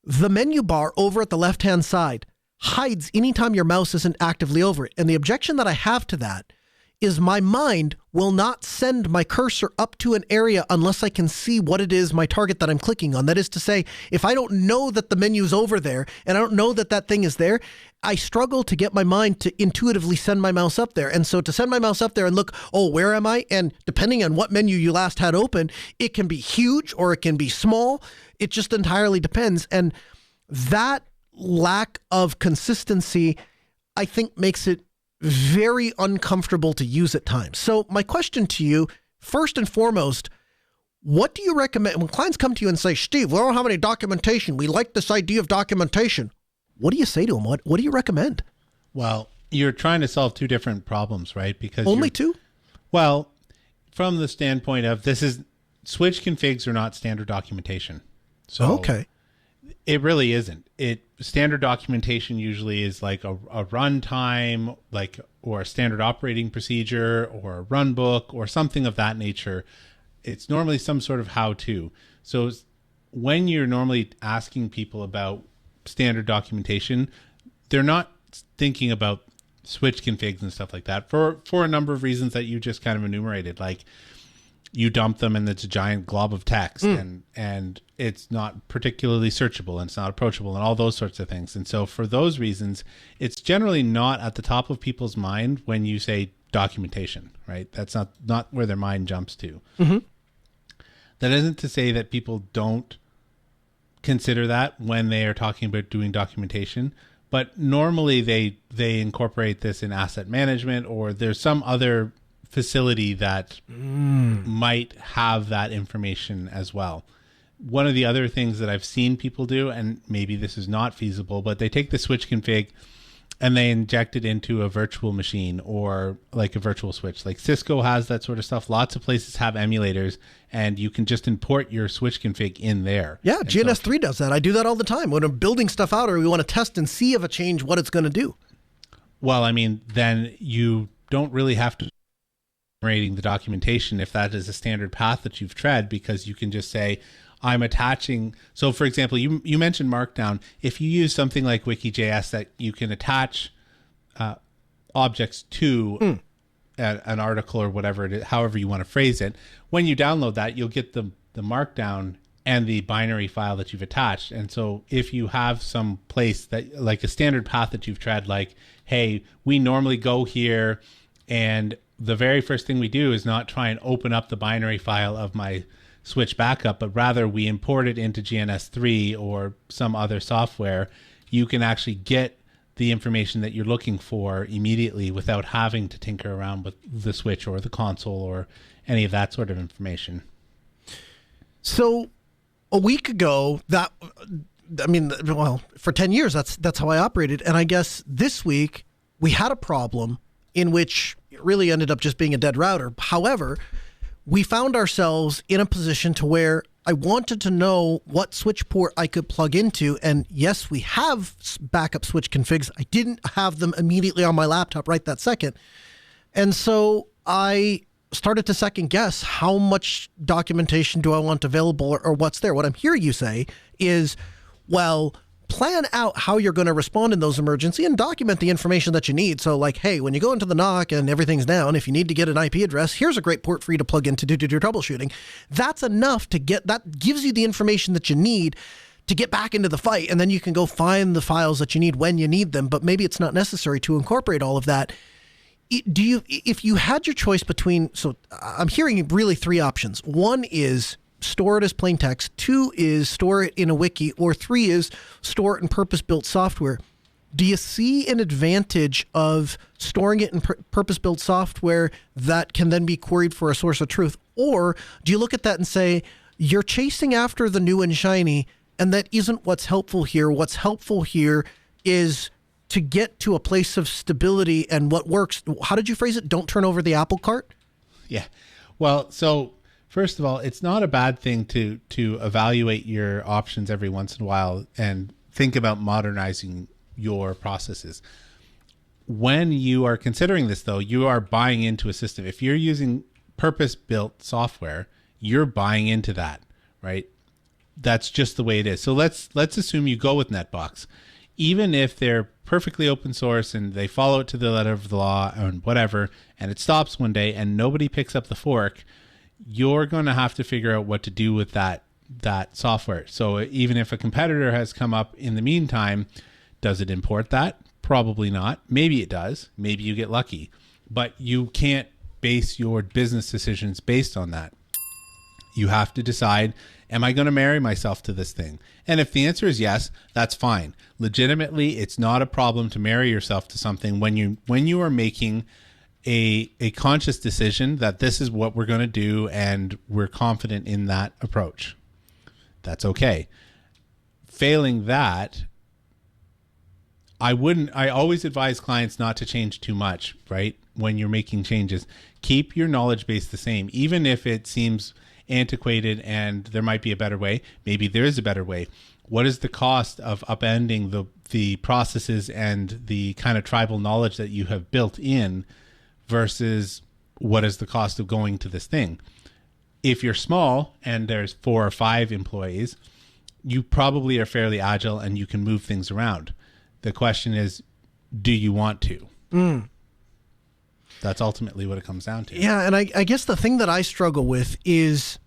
the menu bar over at the left-hand side hides anytime your mouse isn't actively over it. And the objection that I have to that is my mind will not send my cursor up to an area unless I can see what it is, my target that I'm clicking on. That is to say, if I don't know that the menu's over there and I don't know that that thing is there, I struggle to get my mind to intuitively send my mouse up there. And so to send my mouse up there and look, oh, where am I? And depending on what menu you last had open, it can be huge or it can be small. It just entirely depends. And that lack of consistency, I think, makes it very uncomfortable to use at times. So my question to you, first and foremost, what do you recommend when clients come to you and say, Steve, we don't have any documentation. We like this idea of documentation. What do you say to them? What do you recommend?
Well, you're trying to solve two different problems, right? Because
only two?
Well, from the standpoint of switch configs are not standard documentation. So
okay.
It really isn't. Standard documentation usually is like a runtime, or a standard operating procedure or a run book or something of that nature. It's normally some sort of how-to. So when you're normally asking people about standard documentation, they're not thinking about switch configs and stuff like that for a number of reasons that you just kind of enumerated. Like, you dump them and it's a giant glob of text and it's not particularly searchable and it's not approachable and all those sorts of things. And so for those reasons, it's generally not at the top of people's mind when you say documentation, right? That's not where their mind jumps to.
Mm-hmm.
That isn't to say that people don't consider that when they are talking about doing documentation, but normally they incorporate this in asset management, or there's some other facility that might have that information as well. One of the other things that I've seen people do, and maybe this is not feasible, but they take the switch config and they inject it into a virtual machine or like a virtual switch. Like Cisco has that sort of stuff. Lots of places have emulators, and you can just import your switch config in there.
Yeah, GNS3 does that. I do that all the time when I'm building stuff out or we want to test and see if a change what it's going to do.
Well, I mean, then you don't really have to generating the documentation if that is a standard path that you've tread, because you can just say, I'm attaching. So for example, you mentioned Markdown. If you use something like Wiki.js that you can attach objects to an article or whatever it is, however you want to phrase it, when you download that, you'll get the Markdown and the binary file that you've attached. And so if you have some place that, like a standard path that you've tread, like, hey, we normally go here and the very first thing we do is not try and open up the binary file of my switch backup, but rather we import it into GNS3 or some other software, you can actually get the information that you're looking for immediately without having to tinker around with the switch or the console or any of that sort of information.
So a week ago, for 10 years, that's how I operated. And I guess this week we had a problem in which it really ended up just being a dead router. However, we found ourselves in a position to where I wanted to know what switch port I could plug into. And yes, we have backup switch configs. I didn't have them immediately on my laptop right that second. And so I started to second guess, how much documentation do I want available or what's there? What I'm hearing you say is, well, plan out how you're going to respond in those emergencies and document the information that you need. So like, hey, when you go into the NOC and everything's down, if you need to get an IP address, here's a great port for you to plug in to do troubleshooting. That's enough that gives you the information that you need to get back into the fight. And then you can go find the files that you need when you need them. But maybe it's not necessary to incorporate all of that. If you had your choice between, so I'm hearing really three options. One is store it as plain text. 2 is store it in a wiki. Or 3 is store it in purpose-built software. Do you see an advantage of storing it in purpose-built software that can then be queried for a source of truth? Or do you look at that and say, you're chasing after the new and shiny, and that isn't what's helpful here? What's helpful here is to get to a place of stability and what works. How did you phrase it? Don't turn over the apple cart?
Yeah. Well, so first of all, it's not a bad thing to evaluate your options every once in a while and think about modernizing your processes. When you are considering this, though, you are buying into a system. If you're using purpose-built software, you're buying into that, right? That's just the way it is. So let's assume you go with NetBox. Even if they're perfectly open source and they follow it to the letter of the law and whatever, and it stops one day and nobody picks up the fork, you're going to have to figure out what to do with that software. So even if a competitor has come up in the meantime, does it import that? Probably not. Maybe it does. Maybe you get lucky. But you can't base your business decisions based on that. You have to decide, am I going to marry myself to this thing? And if the answer is yes, that's fine. Legitimately, it's not a problem to marry yourself to something when you are making a conscious decision that this is what we're going to do and we're confident in that approach. That's okay. Failing that, I always advise clients not to change too much, right? When you're making changes, keep your knowledge base the same, even if it seems antiquated and there might be a better way. Maybe there is a better way. What is the cost of upending the processes and the kind of tribal knowledge that you have built in versus what is the cost of going to this thing? If you're small and there's 4 or 5 employees, you probably are fairly agile and you can move things around. The question is, do you want to? That's ultimately what it comes down to.
Yeah, and I guess the thing that I struggle with is,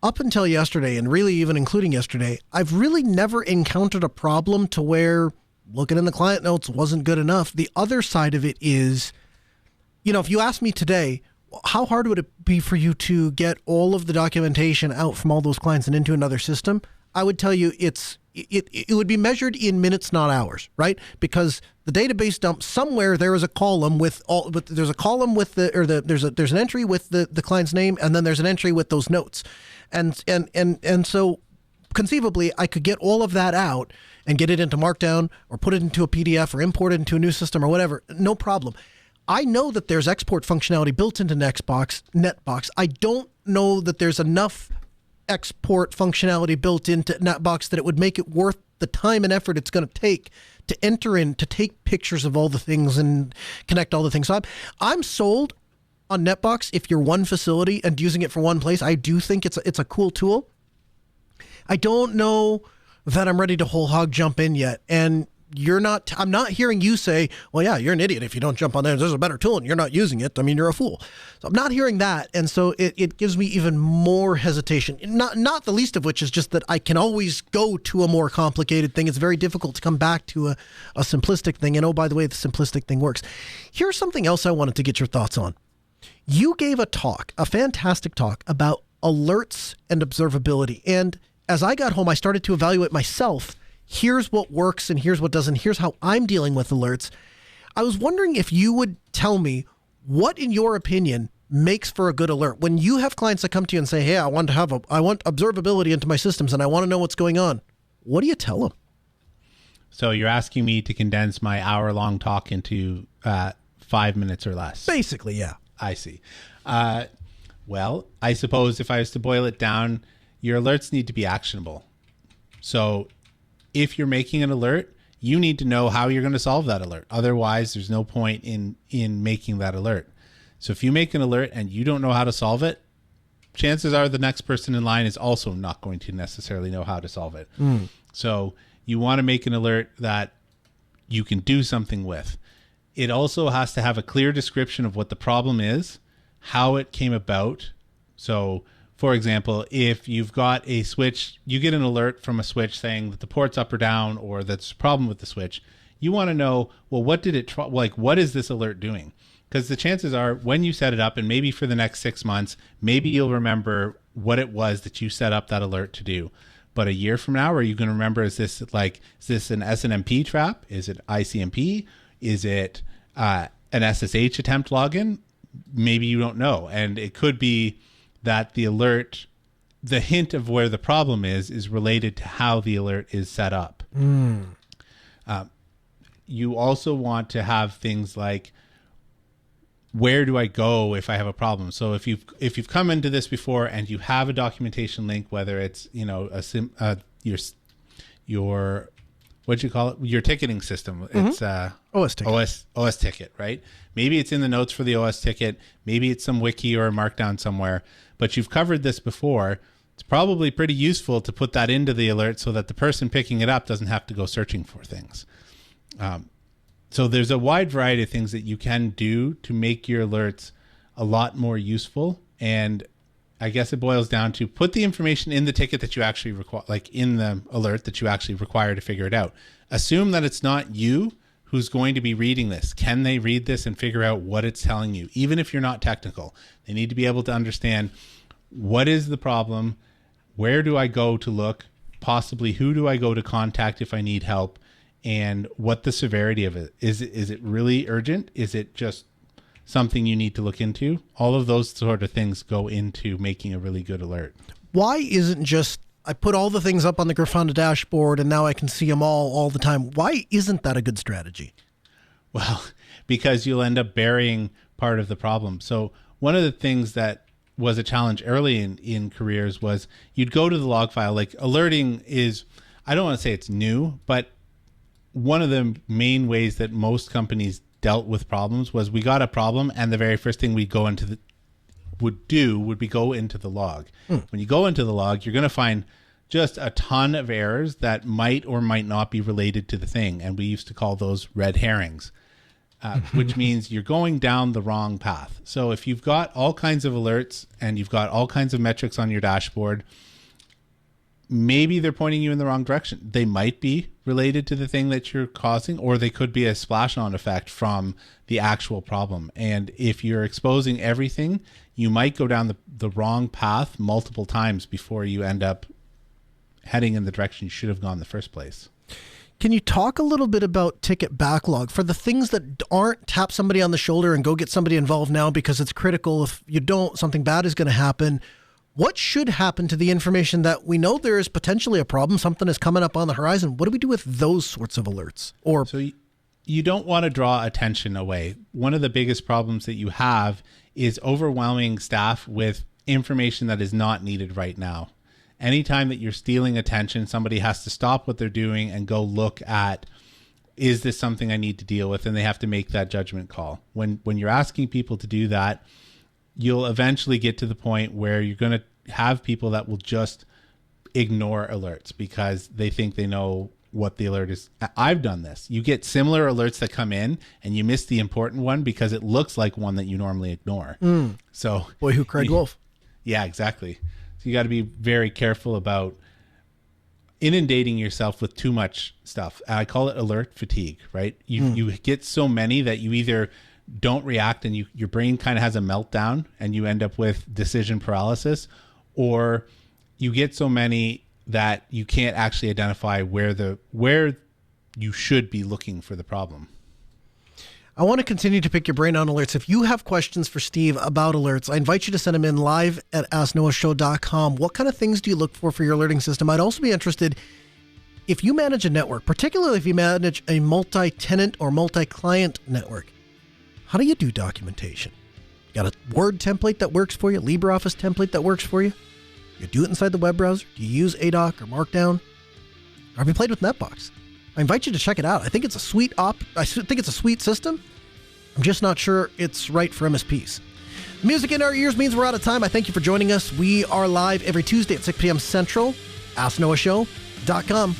up until yesterday, and really even including yesterday, I've really never encountered a problem to where looking in the client notes wasn't good enough. The other side of it is, if you ask me today, how hard would it be for you to get all of the documentation out from all those clients and into another system? I would tell you it would be measured in minutes, not hours, right? Because the database dump, somewhere there is a column there's an entry with the client's name, and then there's an entry with those notes. And so conceivably I could get all of that out and get it into Markdown or put it into a PDF or import it into a new system or whatever. No problem. I know that there's export functionality built into NetBox. I don't know that there's enough export functionality built into NetBox that it would make it worth the time and effort it's going to take to enter in, to take pictures of all the things and connect all the things. So I'm sold on NetBox if you're one facility and using it for one place. I do think it's a cool tool. I don't know that I'm ready to whole hog jump in yet. And I'm not hearing you say, well, yeah, you're an idiot if you don't jump on there. There's a better tool and you're not using it. I mean, you're a fool. So I'm not hearing that. And so it gives me even more hesitation. Not the least of which is just that I can always go to a more complicated thing. It's very difficult to come back to a simplistic thing. And oh, by the way, the simplistic thing works. Here's something else I wanted to get your thoughts on. You gave a fantastic talk about alerts and observability. And as I got home, I started to evaluate myself. Here's what works and here's what doesn't. Here's how I'm dealing with alerts. I was wondering if you would tell me what, in your opinion, makes for a good alert. When you have clients that come to you and say, hey, I want observability into my systems and I want to know what's going on. What do you tell them?
So you're asking me to condense my hour-long talk into 5 minutes or less.
Basically, yeah.
I see. Well, I suppose if I was to boil it down, your alerts need to be actionable. So if you're making an alert, you need to know how you're going to solve that alert. Otherwise, there's no point in making that alert. So if you make an alert and you don't know how to solve it, chances are the next person in line is also not going to necessarily know how to solve it. So you want to make an alert that you can do something with. It also has to have a clear description of what the problem is, how it came about. So for example, if you've got a switch, you get an alert from a switch saying that the port's up or down or that's a problem with the switch. You want to know, well, what is this alert doing? Because the chances are when you set it up, and maybe for the next 6 months, maybe you'll remember what it was that you set up that alert to do. But a year from now, are you going to remember, is this an SNMP trap? Is it ICMP? Is it an SSH attempt login? Maybe you don't know. And it could be that the alert, the hint of where the problem is related to how the alert is set up. You also want to have things like, where do I go if I have a problem? So if you've come into this before and you have a documentation link, whether it's your what'd you call it? Your ticketing system. It's
OS ticket.
OS ticket, right? Maybe it's in the notes for the OS ticket. Maybe it's some wiki or a markdown somewhere. But you've covered this before. It's probably pretty useful to put that into the alert so that the person picking it up doesn't have to go searching for things. So there's a wide variety of things that you can do to make your alerts a lot more useful. And I guess it boils down to put the information in the ticket that you actually require, like in the alert that you actually require to figure it out. Assume that it's not you who's going to be reading this. Can they read this and figure out what it's telling you? Even if you're not technical, they need to be able to understand, what is the problem? Where do I go to look? Possibly who do I go to contact if I need help? And what the severity of it is. Is it really urgent? Is it just something you need to look into? All of those sort of things go into making a really good alert.
Why isn't just, I put all the things up on the Grafana dashboard and now I can see them all the time? Why isn't that a good strategy?
Well, because you'll end up burying part of the problem. So one of the things that was a challenge early in careers was you'd go to the log file. Like, alerting is, I don't want to say it's new, but one of the main ways that most companies dealt with problems was, we got a problem and the very first thing we go into would be go into the log. When you go into the log, you're going to find just a ton of errors that might or might not be related to the thing. And we used to call those red herrings, which means you're going down the wrong path. So if you've got all kinds of alerts and you've got all kinds of metrics on your dashboard, maybe they're pointing you in the wrong direction. They might be related to the thing that you're causing, or they could be a splash-on effect from the actual problem. And if you're exposing everything, you might go down the wrong path multiple times before you end up heading in the direction you should have gone in the first place.
Can you talk a little bit about ticket backlog for the things that aren't tap somebody on the shoulder and go get somebody involved now because it's critical? If you don't, something bad is going to happen. What should happen to the information that we know there is potentially a problem, something is coming up on the horizon? What do we do with those sorts of alerts? Or
so you don't want to draw attention away. One of the biggest problems that you have is overwhelming staff with information that is not needed right now. Anytime that you're stealing attention, somebody has to stop what they're doing and go look at, is this something I need to deal with? And they have to make that judgment call. When you're asking people to do that, you'll eventually get to the point where you're going to have people that will just ignore alerts because they think they know what the alert is. I've done this. You get similar alerts that come in and you miss the important one because it looks like one that you normally ignore. So
boy who cried wolf.
Yeah, exactly. So you got to be very careful about inundating yourself with too much stuff. I call it alert fatigue, right? You get so many that you either don't react and your brain kind of has a meltdown and you end up with decision paralysis, or you get so many that you can't actually identify where you should be looking for the problem.
I want to continue to pick your brain on alerts. If you have questions for Steve about alerts, I invite you to send them in live at asknoahshow.com. What kind of things do you look for your alerting system? I'd also be interested, if you manage a network, particularly if you manage a multi-tenant or multi-client network, how do you do documentation? You got a Word template that works for you, LibreOffice template that works for you? You do it inside the web browser? Do you use ADOC or Markdown? Or have you played with Netbox? I invite you to check it out. I think it's a sweet I think it's a sweet system. I'm just not sure it's right for MSPs. Music in our ears means we're out of time. I thank you for joining us. We are live every Tuesday at 6 p.m. Central. AskNoahShow.com.